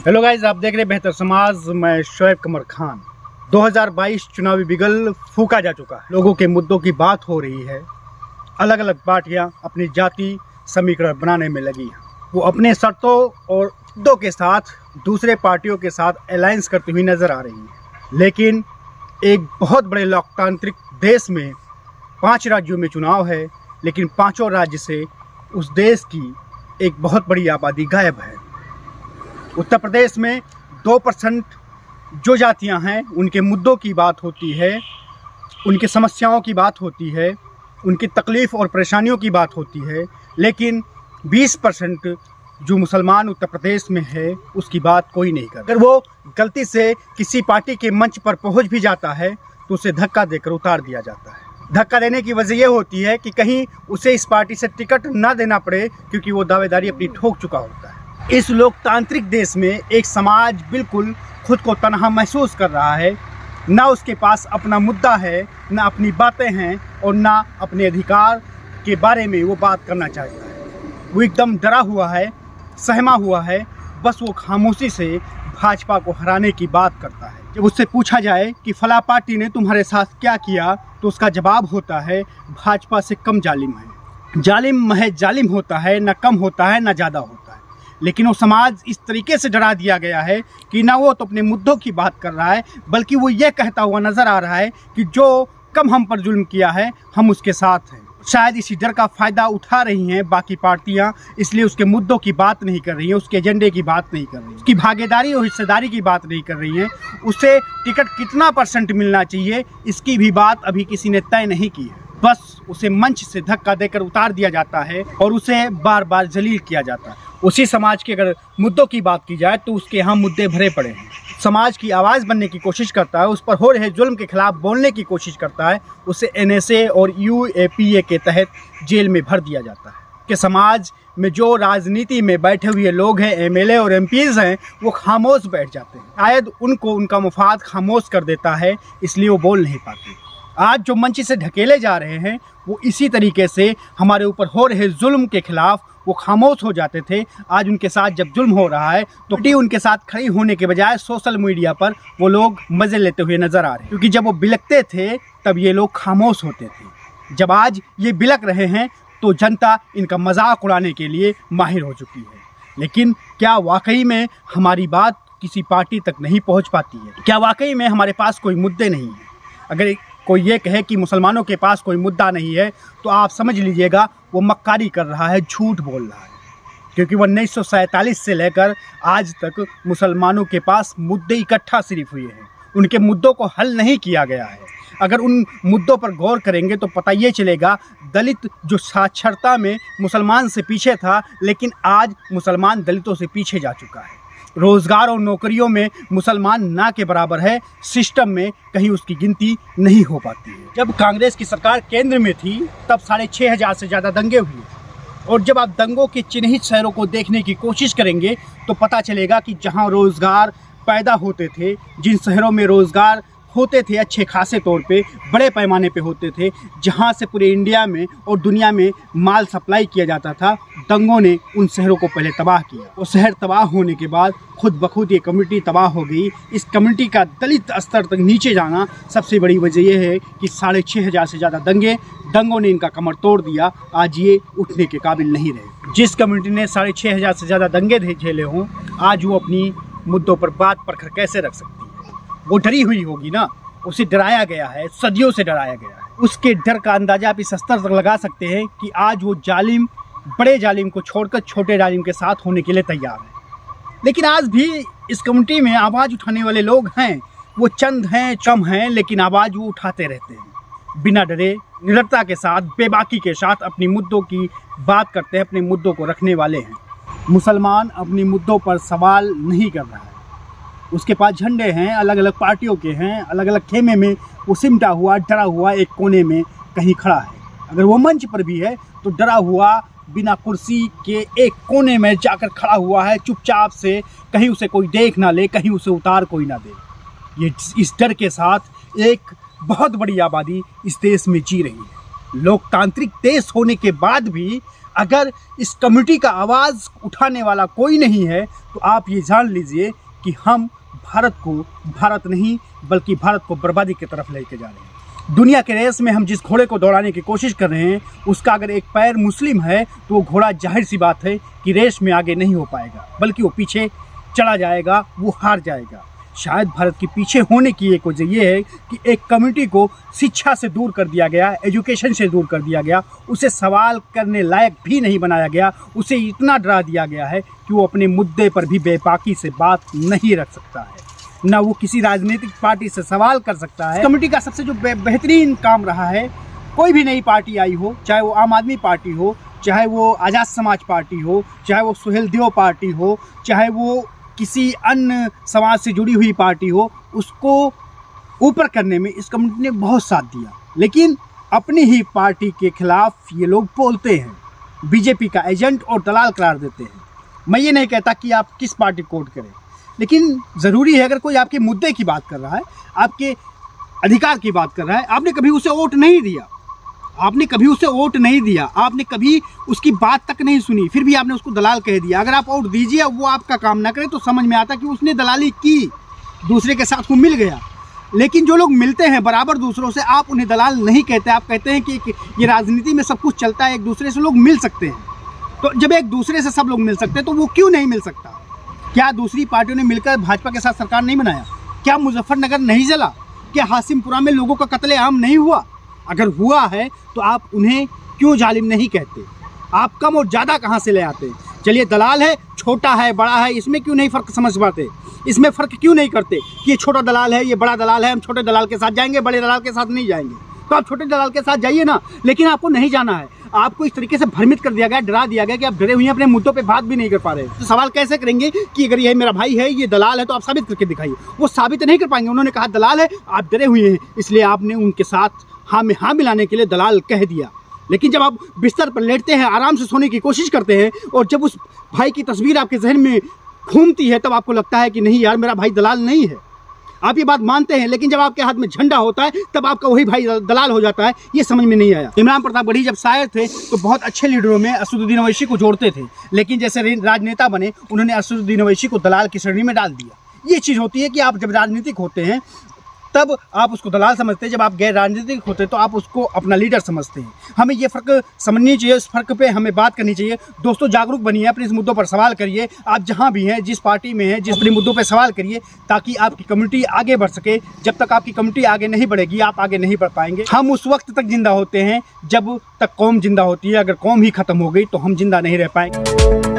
Hello guys, आप देख रहे हैं बेहतर समाज। मैं शोएब कमर खान। 2022 चुनावी बिगल फूका जा चुका है। लोगों के मुद्दों की बात हो रही है। अलग अलग पार्टियां अपनी जाति समीकरण बनाने में लगी हैं। वो अपने शर्तों और मुद्दों के साथ दूसरे पार्टियों के साथ अलायंस करती हुई नजर आ रही हैं। लेकिन एक बहुत बड़े लोकतांत्रिक देश में 5 राज्यों में चुनाव है, लेकिन पांचों राज्य से उस देश की एक बहुत बड़ी आबादी गायब है। उत्तर प्रदेश में 2% जो जातियां हैं उनके मुद्दों की बात होती है, उनकी समस्याओं की बात होती है, उनकी तकलीफ़ और परेशानियों की बात होती है। लेकिन 20% जो मुसलमान उत्तर प्रदेश में है उसकी बात कोई नहीं करता। अगर वो गलती से किसी पार्टी के मंच पर पहुंच भी जाता है तो उसे धक्का देकर उतार दिया जाता है। धक्का देने की वजह ये होती है कि कहीं उसे इस पार्टी से टिकट ना देना पड़े, क्योंकि वो दावेदारी अपनी ठोक चुका होता है। इस लोकतांत्रिक देश में एक समाज बिल्कुल खुद को तनहा महसूस कर रहा है। ना उसके पास अपना मुद्दा है, ना अपनी बातें हैं और ना अपने अधिकार के बारे में वो बात करना चाहता है। वो एकदम डरा हुआ है, सहमा हुआ है। बस वो खामोशी से भाजपा को हराने की बात करता है। जब उससे पूछा जाए कि फला पार्टी ने तुम्हारे साथ क्या किया, तो उसका जवाब होता है भाजपा से कम जालिम है। जालिम महज जालिम होता है, ना कम होता है, ना ज़्यादा होता है। लेकिन वो समाज इस तरीके से डरा दिया गया है कि ना वो तो अपने मुद्दों की बात कर रहा है, बल्कि वो ये कहता हुआ नज़र आ रहा है कि जो कम हम पर जुल्म किया है हम उसके साथ हैं। शायद इसी डर का फ़ायदा उठा रही हैं बाकी पार्टियां, इसलिए उसके मुद्दों की बात नहीं कर रही हैं, उसके एजेंडे की बात नहीं कर रही हैं, उसकी भागीदारी और हिस्सेदारी की बात नहीं कर रही हैं। उसे टिकट कितना % मिलना चाहिए इसकी भी बात अभी किसी ने तय नहीं की है। बस उसे मंच से धक्का देकर उतार दिया जाता है और उसे बार बार जलील किया जाता है। उसी समाज के अगर मुद्दों की बात की जाए तो उसके यहाँ मुद्दे भरे पड़े हैं। समाज की आवाज़ बनने की कोशिश करता है, उस पर हो रहे जुल्म के खिलाफ बोलने की कोशिश करता है, उसे NSA और UAPA के तहत जेल में भर दिया जाता है। कि समाज में जो राजनीति में बैठे हुए लोग हैं, MLA और MPs हैं, वो खामोश बैठ जाते हैं। शायद उनको उनका मुफाद खामोश कर देता है, इसलिए वो बोल नहीं पाते। आज जो मंच से ढकेले जा रहे हैं वो इसी तरीके से हमारे ऊपर हो रहे जुल्म के खिलाफ वो खामोश हो जाते थे। आज उनके साथ जब जुल्म हो रहा है तो उनके साथ खड़ी होने के बजाय सोशल मीडिया पर वो लोग मज़े लेते हुए नज़र आ रहे हैं, क्योंकि जब वो बिलकते थे तब ये लोग खामोश होते थे। जब आज ये बिलक रहे हैं तो जनता इनका मजाक उड़ाने के लिए माहिर हो चुकी है। लेकिन क्या वाकई में हमारी बात किसी पार्टी तक नहीं पहुँच पाती है? क्या वाकई में हमारे पास कोई मुद्दे नहीं हैं? अगर कोई ये कहे कि मुसलमानों के पास कोई मुद्दा नहीं है तो आप समझ लीजिएगा वो मक्कारी कर रहा है, झूठ बोल रहा है। क्योंकि 1947 से लेकर आज तक मुसलमानों के पास मुद्दे इकट्ठा सिर्फ हुए हैं, उनके मुद्दों को हल नहीं किया गया है। अगर उन मुद्दों पर गौर करेंगे तो पता ये चलेगा, दलित जो साक्षरता में मुसलमान से पीछे था, लेकिन आज मुसलमान दलितों से पीछे जा चुका है। रोज़गार और नौकरियों में मुसलमान ना के बराबर है, सिस्टम में कहीं उसकी गिनती नहीं हो पाती है। जब कांग्रेस की सरकार केंद्र में थी तब 6500 से ज़्यादा दंगे हुए, और जब आप दंगों के चिन्हित शहरों को देखने की कोशिश करेंगे तो पता चलेगा कि जहां रोज़गार पैदा होते थे, जिन शहरों में रोज़गार होते थे अच्छे खासे तौर पे, बड़े पैमाने पे होते थे, जहां से पूरे इंडिया में और दुनिया में माल सप्लाई किया जाता था, दंगों ने उन शहरों को पहले तबाह किया। और शहर तबाह होने के बाद खुद ब खुद ये कम्युनिटी तबाह हो गई। इस कम्युनिटी का दलित स्तर तक नीचे जाना सबसे बड़ी वजह यह है कि 6500 से ज़्यादा दंगों ने इनका कमर तोड़ दिया। आज ये उठने के काबिल नहीं रहे। जिस कम्युनिटी ने 6500 से ज़्यादा दंगे झेले हों, आज वो अपनी मुद्दों पर बात परखर कैसे रख सकती है? वो डरी हुई होगी ना, उसे डराया गया है, सदियों से डराया गया है। उसके डर का अंदाजा आप इस स्तर तक लगा सकते हैं कि आज वो जालिम बड़े जालिम को छोड़कर छोटे जालिम के साथ होने के लिए तैयार है। लेकिन आज भी इस कम्युनिटी में आवाज़ उठाने वाले लोग हैं, वो चंद हैं, कम हैं, लेकिन आवाज़ वो उठाते रहते हैं। बिना डरे, निडरता के साथ, बेबाकी के साथ अपनी मुद्दों की बात करते हैं, अपने मुद्दों को रखने वाले हैं। मुसलमान अपने मुद्दों पर सवाल नहीं कर रहा है। उसके पास झंडे हैं, अलग अलग पार्टियों के हैं, अलग अलग खेमे में वो सिमटा हुआ, डरा हुआ एक कोने में कहीं खड़ा है। अगर वो मंच पर भी है तो डरा हुआ बिना कुर्सी के एक कोने में जाकर खड़ा हुआ है, चुपचाप से, कहीं उसे कोई देख ना ले, कहीं उसे उतार कोई ना दे। ये इस डर के साथ एक बहुत बड़ी आबादी इस देश में जी रही है। लोकतांत्रिक देश होने के बाद भी अगर इस कम्युनिटी का आवाज़ उठाने वाला कोई नहीं है तो आप ये जान लीजिए कि हम भारत को भारत नहीं बल्कि भारत को बर्बादी की तरफ लेके जा रहे हैं। दुनिया के रेस में हम जिस घोड़े को दौड़ाने की कोशिश कर रहे हैं उसका अगर एक पैर मुस्लिम है तो वो घोड़ा जाहिर सी बात है कि रेस में आगे नहीं हो पाएगा, बल्कि वो पीछे चला जाएगा, वो हार जाएगा। शायद भारत के पीछे होने की एक वजह ये है कि एक कम्युनिटी को शिक्षा से दूर कर दिया गया, एजुकेशन से दूर कर दिया गया, उसे सवाल करने लायक भी नहीं बनाया गया, उसे इतना डरा दिया गया है कि वो अपने मुद्दे पर भी बेबाकी से बात नहीं रख सकता है, ना वो किसी राजनीतिक पार्टी से सवाल कर सकता है। कम्युनिटी का सबसे जो बेहतरीन काम रहा है, कोई भी नई पार्टी आई हो, चाहे वो आम आदमी पार्टी हो, चाहे वो आज़ाद समाज पार्टी हो, चाहे वो सुहेलदेव पार्टी हो, चाहे वो किसी अन्य समाज से जुड़ी हुई पार्टी हो, उसको ऊपर करने में इस कम्युनिटी ने बहुत साथ दिया। लेकिन अपनी ही पार्टी के खिलाफ ये लोग बोलते हैं, बीजेपी का एजेंट और दलाल करार देते हैं। मैं ये नहीं कहता कि आप किस पार्टी को वोट करें, लेकिन ज़रूरी है अगर कोई आपके मुद्दे की बात कर रहा है, आपके अधिकार की बात कर रहा है, आपने कभी उसे वोट नहीं दिया, आपने कभी उसे वोट नहीं दिया, आपने कभी उसकी बात तक नहीं सुनी, फिर भी आपने उसको दलाल कह दिया। अगर आप वोट दीजिए वो आपका काम ना करे तो समझ में आता कि उसने दलाली की, दूसरे के साथ वो मिल गया। लेकिन जो लोग मिलते हैं बराबर दूसरों से, आप उन्हें दलाल नहीं कहते, आप कहते हैं कि ये राजनीति में सब कुछ चलता है, एक दूसरे से लोग मिल सकते हैं। तो जब एक दूसरे से सब लोग मिल सकते हैं तो वो क्यों नहीं मिल सकता? क्या दूसरी पार्टियों ने मिलकर भाजपा के साथ सरकार नहीं बनाया? क्या मुजफ्फरनगर नहीं जला? क्या हासिमपुरा में लोगों का कत्लेआम नहीं हुआ? अगर हुआ है तो आप उन्हें क्यों जालिम नहीं कहते? आप कम और ज़्यादा कहाँ से ले आते? चलिए दलाल है, छोटा है, बड़ा है, इसमें क्यों नहीं फ़र्क समझ पाते? इसमें फ़र्क क्यों नहीं करते कि ये छोटा दलाल है, ये बड़ा दलाल है, हम छोटे दलाल के साथ जाएंगे, बड़े दलाल के साथ नहीं जाएंगे। तो आप छोटे दलाल के साथ जाइए ना, लेकिन आपको नहीं जाना है। आपको इस तरीके से भ्रमित कर दिया गया, डरा दिया गया कि आप डरे हुए हैं, अपने मुद्दों पे बात भी नहीं कर पा रहे। तो सवाल कैसे करेंगे कि अगर ये मेरा भाई है, ये दलाल है, तो आप साबित करके दिखाइए। वो साबित नहीं कर पाएंगे। उन्होंने कहा दलाल है, आप डरे हुए हैं, इसलिए आपने उनके साथ हाँ में हाँ मिलाने के लिए दलाल कह दिया। लेकिन जब आप बिस्तर पर लेटते हैं, आराम से सोने की कोशिश करते हैं, और जब उस भाई की तस्वीर आपके जहन में घूमती है, तब आपको लगता है कि नहीं यार, मेरा भाई दलाल नहीं है। आप ये बात मानते हैं, लेकिन जब आपके हाथ में झंडा होता है तब आपका वही भाई दलाल हो जाता है। ये समझ में नहीं आया। इमरान प्रतापगढ़ी जब शायर थे तो बहुत अच्छे लीडरों में असदुद्दीन ओवैसी को जोड़ते थे, लेकिन जैसे राजनेता बने उन्होंने असदुद्दीन ओवैसी को दलाल की श्रेणी में डाल दिया। ये चीज़ होती है कि आप जब राजनीतिक होते हैं तब आप उसको दलाल समझते हैं, जब आप गैर राजनीतिक होते हैं तो आप उसको अपना लीडर समझते हैं। हमें ये फ़र्क समझनी चाहिए, इस फ़र्क पे हमें बात करनी चाहिए। दोस्तों जागरूक बनिए, अपने इस मुद्दों पर सवाल करिए। आप जहाँ भी हैं, जिस पार्टी में हैं, जिस अपने मुद्दों पर सवाल करिए, ताकि आपकी कम्युनिटी आगे बढ़ सके। जब तक आपकी कम्युनिटी आगे नहीं बढ़ेगी, आप आगे नहीं बढ़ पाएंगे। हम उस वक्त तक जिंदा होते हैं जब तक कौम जिंदा होती है। अगर कौम ही ख़त्म हो गई तो हम जिंदा नहीं रह पाएंगे।